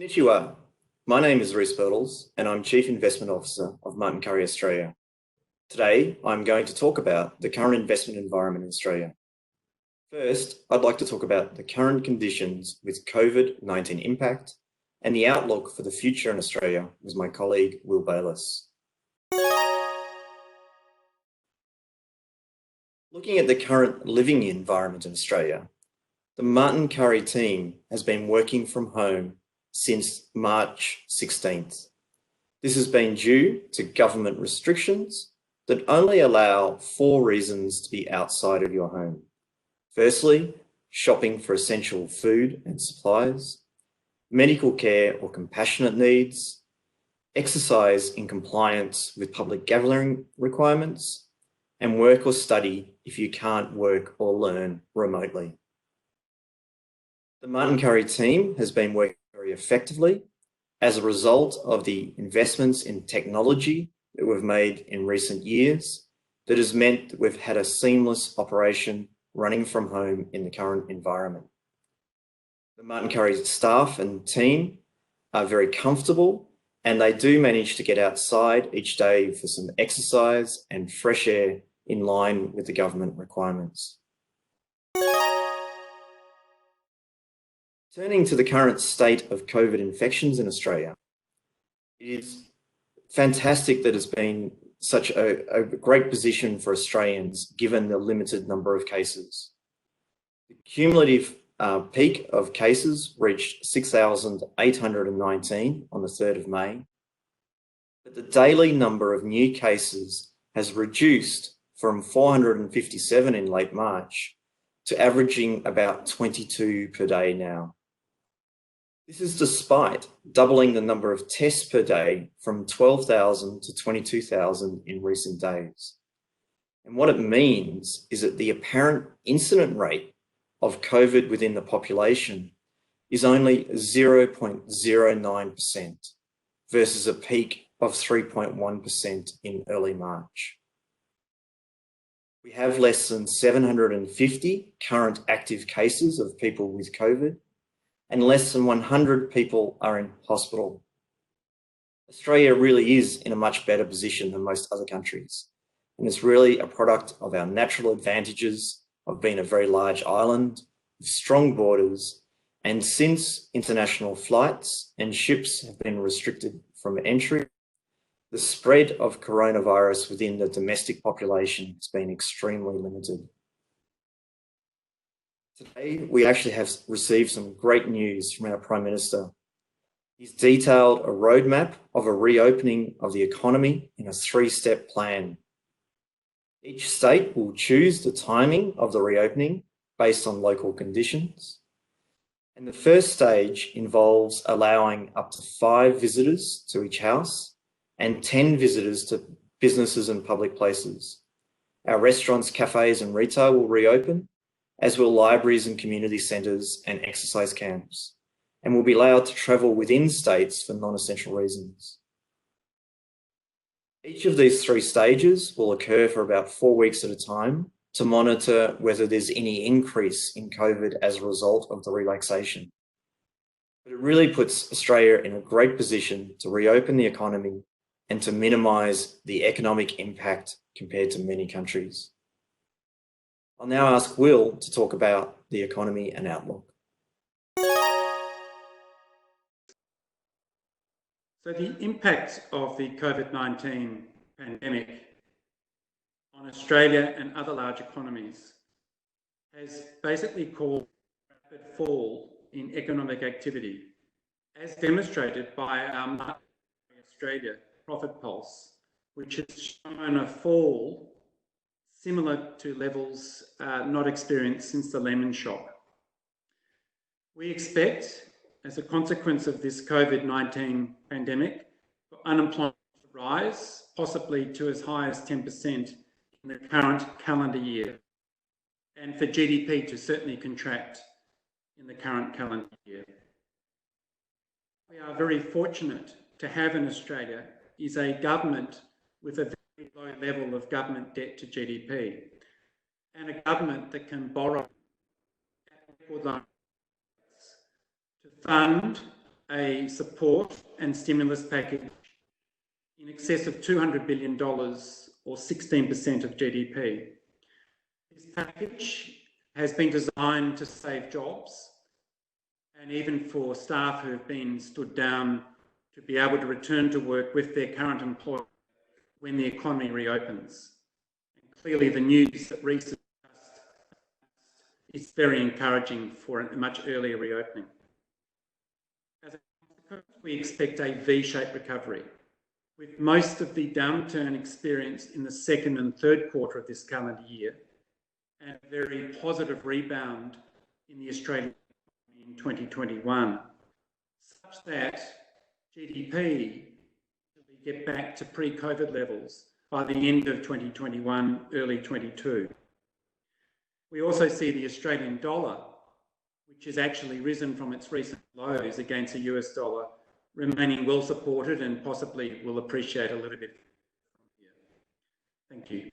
Konnichiwa. My name is Rhys Birtles and I'm Chief Investment Officer of Martin Currie Australia. Today, I'm going to talk about the current investment environment in Australia. First, I'd like to talk about the current conditions with COVID-19 impact and the outlook for the future in Australia with my colleague, Will Bayliss. Looking at the current living environment in Australia, the Martin Currie team has been working from home since March 16th. This has been due to government restrictions that only allow 4 reasons to be outside of your home. Firstly, shopping for essential food and supplies, medical care or compassionate needs, exercise in compliance with public gathering requirements, and work or study if you can't work or learn remotely. The Martin Currie team has been working very effectively as a result of the investments in technology that we've made in recent years that has meant that we've had a seamless operation running from home in the current environment. The Martin Currie staff and team are very comfortable and they do manage to get outside each day for some exercise and fresh air in line with the government requirements. Turning to the current state of COVID infections in Australia, it is fantastic that it's been such a great position for Australians given the limited number of cases. The cumulative peak of cases reached 6,819 on the 3rd of May, but the daily number of new cases has reduced from 457 in late March to averaging about 22 per day now. This is despite doubling the number of tests per day from 12,000 to 22,000 in recent days. And what it means is that the apparent incident rate of COVID within the population is only 0.09% versus a peak of 3.1% in early March. We have less than 750 current active cases of people with COVID, and less than 100 people are in hospital. Australia really is in a much better position than most other countries, and it's really a product of our natural advantages of being a very large island with strong borders, and since international flights and ships have been restricted from entry, the spread of coronavirus within the domestic population has been extremely limited. Today, we actually have received some great news from our Prime Minister. He's detailed a roadmap of a reopening of the economy in a 3-step plan. Each state will choose the timing of the reopening based on local conditions. And the first stage involves allowing up to 5 visitors to each house and 10 visitors to businesses and public places. Our restaurants, cafes and retail will reopen, as will libraries and community centres and exercise camps, and will be allowed to travel within states for non-essential reasons. Each of these 3 stages will occur for about 4 weeks at a time to monitor whether there's any increase in COVID as a result of the relaxation. But it really puts Australia in a great position to reopen the economy and to minimise the economic impact compared to many countries. I'll now ask Will to talk about the economy and outlook. So the impact of the COVID-19 pandemic on Australia and other large economies has basically caused a rapid fall in economic activity, as demonstrated by our Martin Currie Australia Profit Pulse, which has shown a fall similar to levels not experienced since the Lehman shock. We expect, as a consequence of this COVID-19 pandemic, for unemployment to rise, possibly to as high as 10% in the current calendar year, and for GDP to certainly contract in the current calendar year. We are very fortunate to have in Australia is a government with a very low level of government debt to GDP, and a government that can borrow at record low rates to fund a support and stimulus package in excess of $200 billion or 16% of GDP. This package has been designed to save jobs and even for staff who have been stood down to be able to return to work with their current employer when the economy reopens. And clearly the news that recently is very encouraging for a much earlier reopening. As a consequence, we expect a V-shaped recovery, with most of the downturn experienced in the second and third quarter of this calendar year, and a very positive rebound in the Australian economy in 2021, such that GDP will get back to pre-COVID levels by the end of 2021, early 22. We also see the Australian dollar, which has actually risen from its recent lows against the US dollar, remaining well supported and possibly will appreciate a little bit from here. Thank you.